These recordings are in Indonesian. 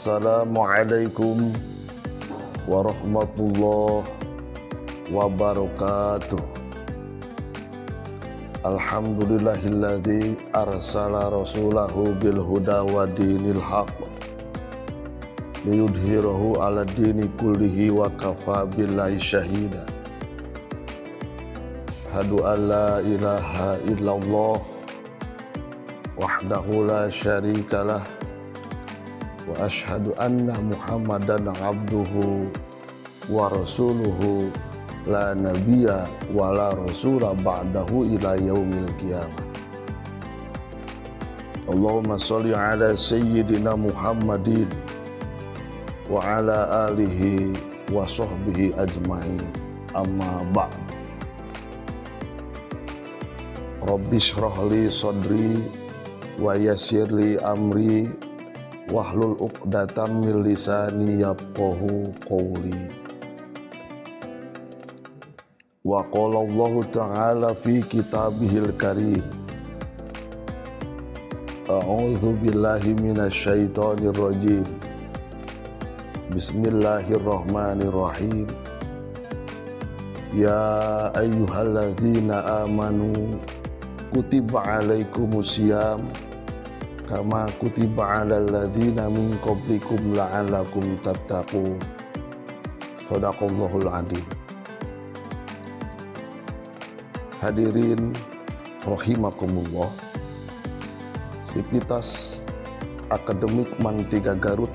Assalamualaikum warahmatullahi wabarakatuh. Alhamdulillahilladzi arsala rasulahu bil huda wa dinil haq liyudhhirahu ala dini kullihi wa kafa billahi syahida. Asyhadu an la ilaha illallah wahdahu la syarikalah wa asyhadu anna Muhammadan abduhu wa rasuluhu la nabiyya wa la rasula ba'dahu ila yaumil qiyamah. Allahumma sholli ala sayyidina Muhammadin wa ala alihi wa sahbihi ajma'in. Amma ba'd. Rabbi shrah li sadri wa yassir li amri wahlul 'uqdatam min lisani yafqahu qawli. Wa qala Allah ta'ala fi kitabihil karim, a'udzu billahi minasy syaithanir rajim. Bismillahirrahmanirrahim. Ya ayyuhalladzina amanu kutiba alaikumusiyam kama kutiba alal ladzina min qablikum la'allakum tattaqun. Shadaqallahul adzim. Hadirin rahimakumullah, Sivitas Akademik MAN 3 Garut,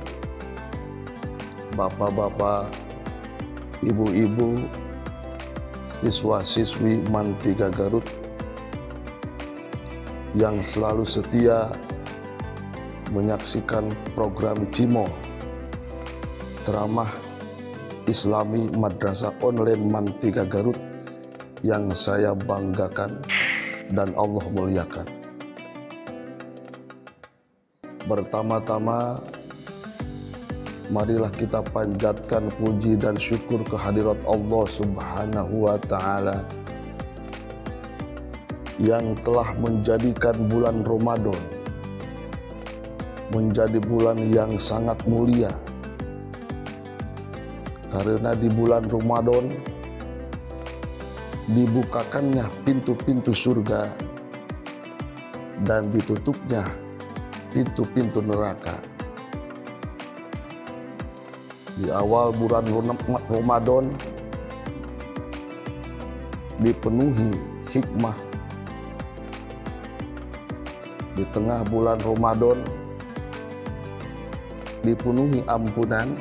bapak-bapak, ibu-ibu, siswa-siswi MAN 3 Garut yang selalu setia menyaksikan program CIMO, ceramah Islami Madrasah Online MAN 3 Garut, yang saya banggakan dan Allah muliakan. Pertama-tama, marilah kita panjatkan puji dan syukur kehadirat Allah Subhanahu wa Ta'ala yang telah menjadikan bulan Ramadan menjadi bulan yang sangat mulia, karena di bulan Ramadan dibukakannya pintu-pintu surga dan ditutupnya pintu-pintu neraka. Di awal bulan Ramadan dipenuhi hikmah, di tengah bulan Ramadan dipenuhi ampunan,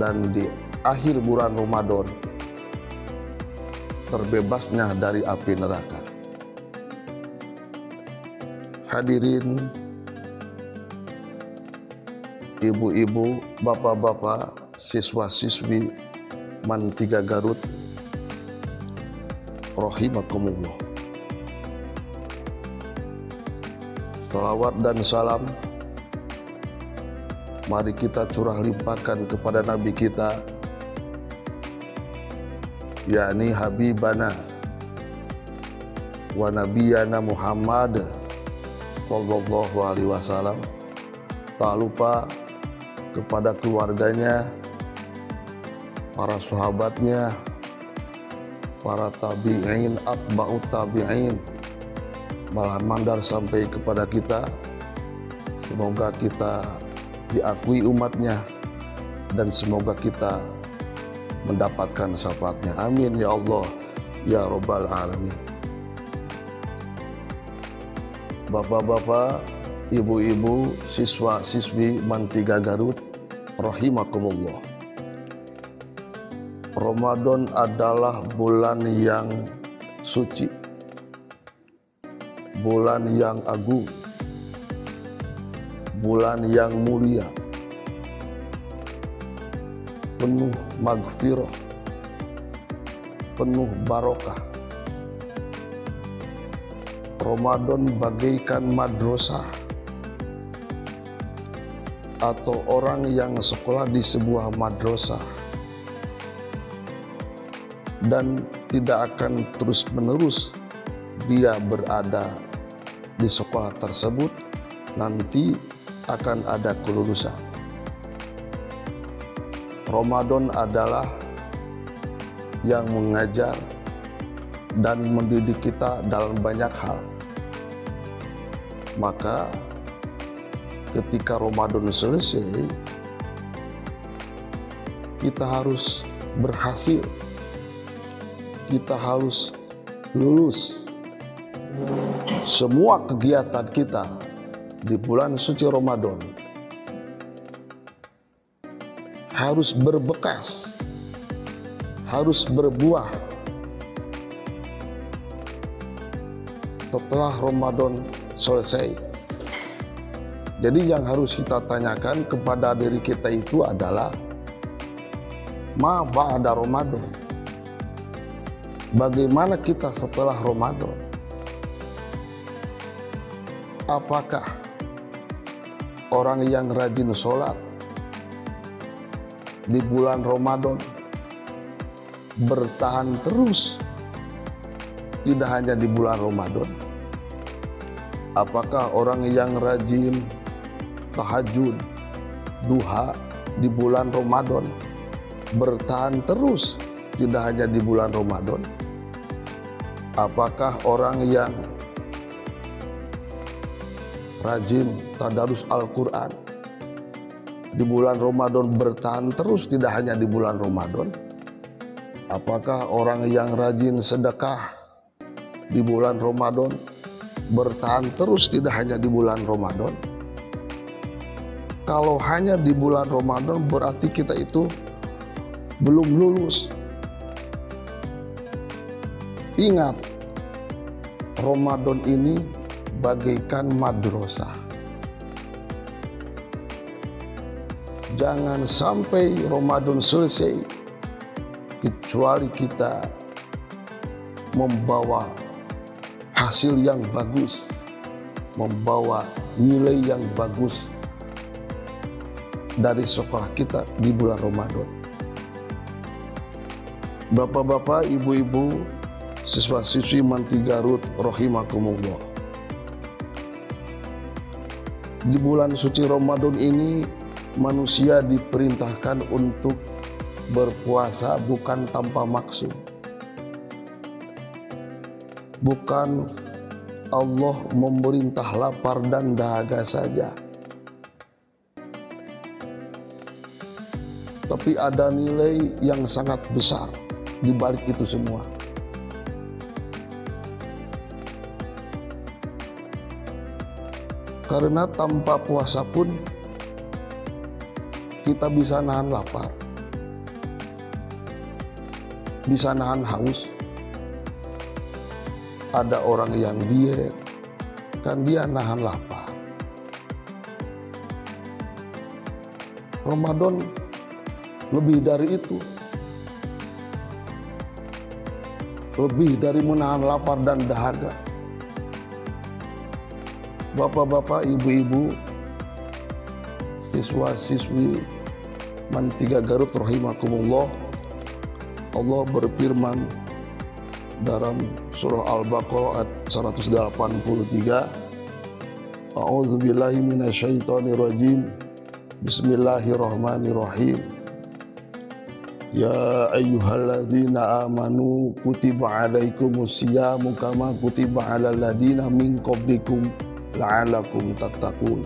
dan di akhir bulan Ramadan terbebasnya dari api neraka. Hadirin, ibu-ibu, bapak-bapak, siswa-siswi MAN 3 Garut, rahimakumullah. Salawat dan salam mari kita curah limpahkan kepada Nabi kita, yakni Habibana wa Nabiyana Muhammad sallallahu alaihi wasallam. Tak lupa kepada keluarganya, para sahabatnya, para tabi'in, atba'ut tabi'in, malah mandar sampai kepada kita. Semoga kita diakui umatnya dan semoga kita mendapatkan syafaatnya. Amin ya Allah ya Rabbal Alamin. Bapak-bapak, ibu-ibu, siswa-siswi MAN 3 Garut, rahimakumullah. Ramadan adalah bulan yang suci, bulan yang agung, bulan yang mulia, penuh maghfirah, penuh barokah. Ramadan bagaikan madrasah atau orang yang sekolah di sebuah madrasah dan tidak akan terus-menerus dia berada di sekolah tersebut, nanti akan ada kelulusan. Ramadan adalah yang mengajar dan mendidik kita dalam banyak hal. Maka ketika Ramadan selesai, kita harus berhasil, kita harus lulus. Semua kegiatan kita di bulan suci Ramadan harus berbekas, harus berbuah setelah Ramadan selesai. Jadi yang harus kita tanyakan kepada diri kita itu adalah ma ba'da Ramadan. Bagaimana kita setelah Ramadan? Apakah orang yang rajin sholat di bulan Ramadan bertahan terus, tidak hanya di bulan Ramadan? Apakah orang yang rajin tahajud, duha di bulan Ramadan bertahan terus, tidak hanya di bulan Ramadan? Apakah orang yang rajin tadarus Al-Quran di bulan Ramadan bertahan terus, tidak hanya di bulan Ramadan? Apakah orang yang rajin sedekah di bulan Ramadan bertahan terus, tidak hanya di bulan Ramadan? Kalau hanya di bulan Ramadan berarti kita itu belum lulus. Ingat, Ramadan ini bagaikan madrasah. Jangan sampai Ramadan selesai kecuali kita membawa hasil yang bagus, membawa nilai yang bagus dari sekolah kita di bulan Ramadan. Bapak-bapak, ibu-ibu, siswa-siswi Manti Garut rahimakumullah. Di bulan suci Ramadan ini manusia diperintahkan untuk berpuasa bukan tanpa maksud. Bukan Allah memerintah lapar dan dahaga saja, tapi ada nilai yang sangat besar di balik itu semua. Karena tanpa puasa pun kita bisa nahan lapar, bisa nahan haus. Ada orang yang diet, kan dia nahan lapar. Ramadan lebih dari itu, lebih dari menahan lapar dan dahaga. Bapak-bapak, ibu-ibu, siswa-siswi Manti Garut rahimakumullah, Allah berfirman dalam surah Al-Baqarah ayat 183, A'udzubillahi minasyaitonirrajim, Bismillahirrahmanirrahim. Ya ayyuhalladzina amanu kutiba alaikumusyamu kama kutiba alal ladzina min qablikum la'alakum tattaqun.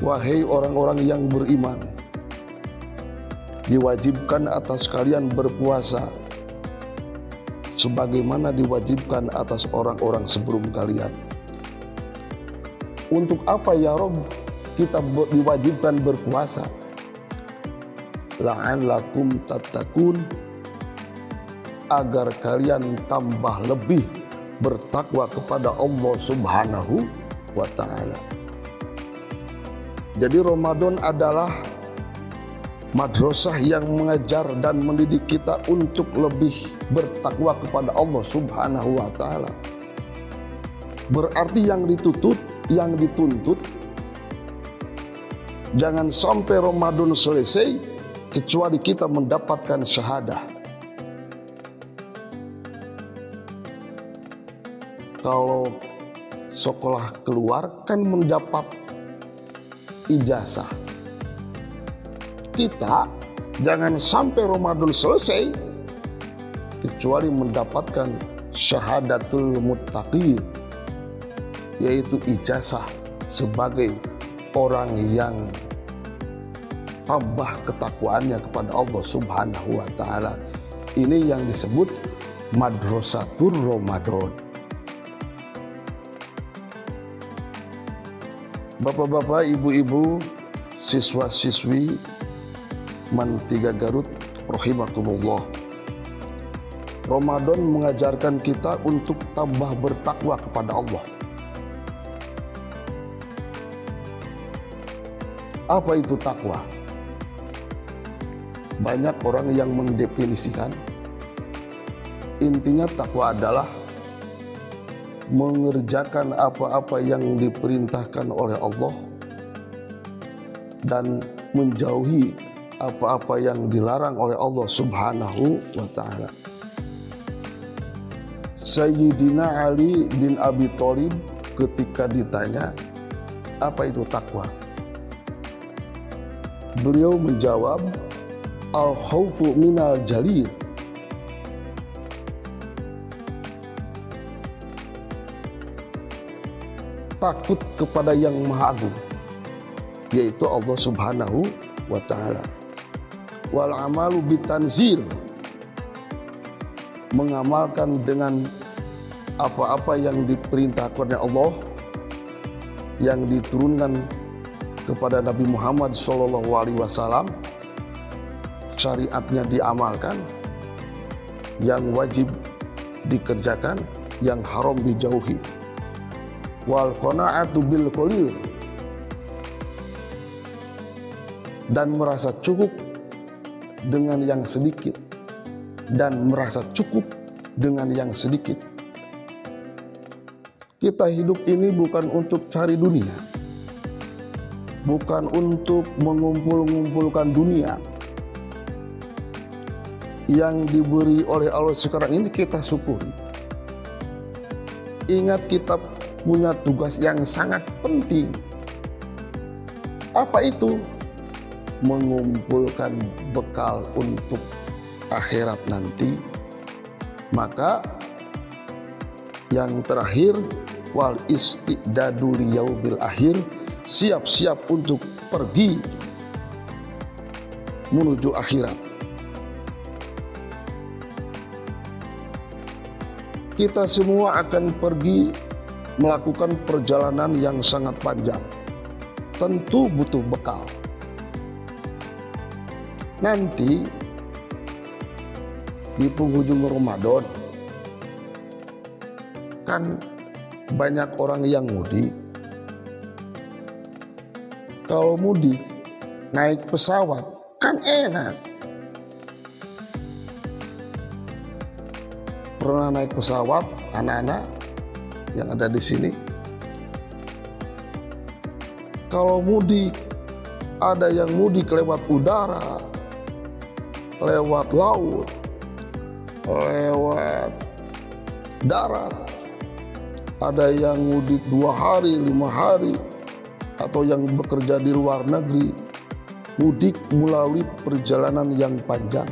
Wahai orang-orang yang beriman, diwajibkan atas kalian berpuasa sebagaimana diwajibkan atas orang-orang sebelum kalian. Untuk apa ya Rabb kita diwajibkan berpuasa? La'allakum tattaqun, agar kalian tambah lebih bertakwa kepada Allah Subhanahu wa ta'ala. Jadi Ramadan adalah madrasah yang mengajar dan mendidik kita untuk lebih bertakwa kepada Allah Subhanahu wa ta'ala. Berarti yang dituntut jangan sampai Ramadan selesai kecuali kita mendapatkan syahadah. Kalau sekolah keluar kan mendapat ijazah. Kita jangan sampai Ramadan selesai kecuali mendapatkan syahadatul muttaqin, yaitu ijazah sebagai orang yang tambah ketakwaannya kepada Allah Subhanahu wa Ta'ala. Ini yang disebut Madrasatul Ramadan. Bapak-bapak, ibu-ibu, siswa-siswi MAN 3 Garut rahimakumullah. Ramadan mengajarkan kita untuk tambah bertakwa kepada Allah. Apa itu takwa? Banyak orang yang mendefinisikan, intinya takwa adalah mengerjakan apa-apa yang diperintahkan oleh Allah dan menjauhi apa-apa yang dilarang oleh Allah Subhanahu wa Ta'ala. Sayyidina Ali bin Abi Thalib ketika ditanya, apa itu takwa? Beliau menjawab, al-khawfu minal jalil. Takut kepada yang Maha Agung, yaitu Allah Subhanahu wa Ta'ala. Wal amalu bitanzil, mengamalkan dengan apa-apa yang diperintahkan oleh Allah, yang diturunkan kepada Nabi Muhammad SAW, syariatnya diamalkan, yang wajib dikerjakan, yang haram dijauhi. Wal qanaatu bil qalil, dan merasa cukup dengan yang sedikit, dan merasa cukup dengan yang sedikit. Kita hidup ini bukan untuk cari dunia, bukan untuk mengumpulkan dunia. Yang diberi oleh Allah sekarang ini kita syukuri. Ingat, kita punya tugas yang sangat penting. Apa itu? Mengumpulkan bekal untuk akhirat nanti. Maka yang terakhir, wal istidadu liyaumil akhir, siap-siap untuk pergi menuju akhirat. Kita semua akan pergi melakukan perjalanan yang sangat panjang. Tentu butuh bekal. Nanti di penghujung Ramadan kan banyak orang yang mudik. Kalau mudik naik pesawat kan enak. Pernah naik pesawat anak-anak yang ada di sini? Kalau mudik, ada yang mudik lewat udara, lewat laut, lewat darat. Ada yang mudik 2 hari, 5 hari, atau yang bekerja di luar negeri, mudik melalui perjalanan yang panjang.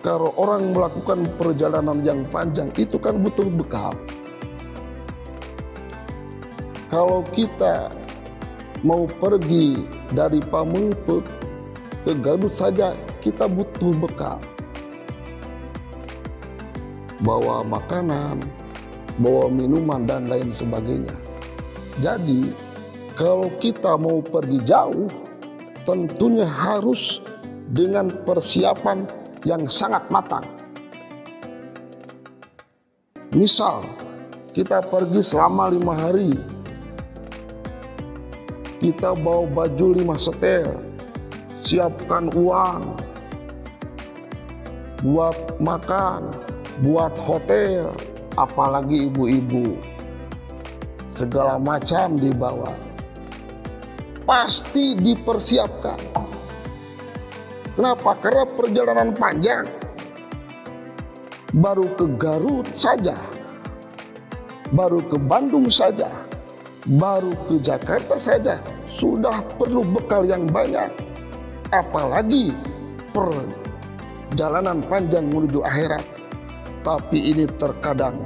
Kalau orang melakukan perjalanan yang panjang itu kan butuh bekal. Kalau kita mau pergi dari Pamengpeuk ke Garut saja, kita butuh bekal. Bawa makanan, bawa minuman, dan lain sebagainya. Jadi, kalau kita mau pergi jauh, tentunya harus dengan persiapan yang sangat matang. Misal, kita pergi selama 5 hari. Kita bawa baju 5 setel, siapkan uang, buat makan, buat hotel, apalagi ibu-ibu. Segala macam dibawa. Pasti dipersiapkan. Kenapa? Karena perjalanan panjang. Baru ke Garut saja, baru ke Bandung saja, baru ke Jakarta saja, sudah perlu bekal yang banyak, apalagi perjalanan panjang menuju akhirat. Tapi ini terkadang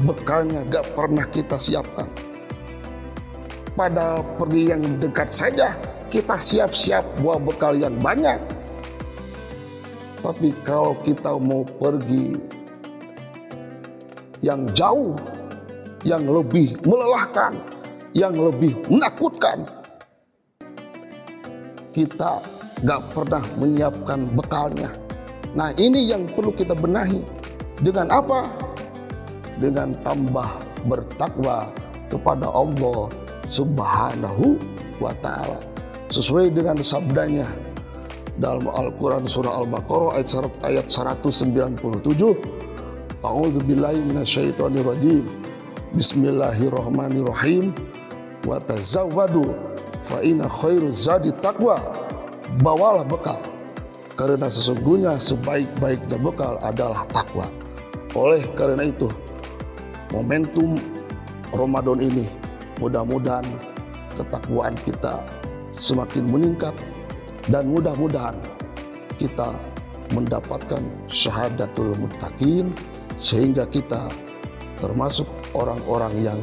bekalnya gak pernah kita siapkan. Padahal pergi yang dekat saja kita siap-siap bawa bekal yang banyak. Tapi kalau kita mau pergi yang jauh, yang lebih melelahkan, yang lebih menakutkan, kita gak pernah menyiapkan bekalnya. Nah, ini yang perlu kita benahi. Dengan apa? Dengan tambah bertakwa kepada Allah Subhanahu wa ta'ala, sesuai dengan sabdanya dalam Al-Quran surah Al-Baqarah ayat 197. A'udzubillahi minasyaitonirrajim. Bismillahirrahmanirrahim. Wa tazawwadu fa inna khairuz zadi taqwa. Bawalah bekal, karena sesungguhnya sebaik-baiknya bekal adalah takwa. Oleh karena itu, momentum Ramadan ini mudah-mudahan ketakwaan kita semakin meningkat, dan mudah-mudahan kita mendapatkan syahadatul muttaqin, sehingga kita termasuk orang-orang yang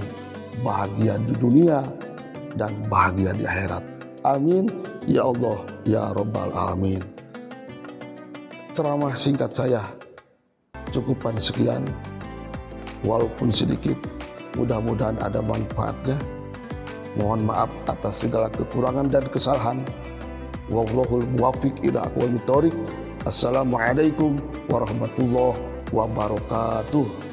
bahagia di dunia dan bahagia di akhirat. Amin ya Allah ya Rabbal Alamin. Ceramah singkat saya cukupan sekian, walaupun sedikit, mudah-mudahan ada manfaatnya. Mohon maaf atas segala kekurangan dan kesalahan. Wallahul muwaffiq ila aqwamit thoriq. Assalamualaikum warahmatullahi wabarakatuh.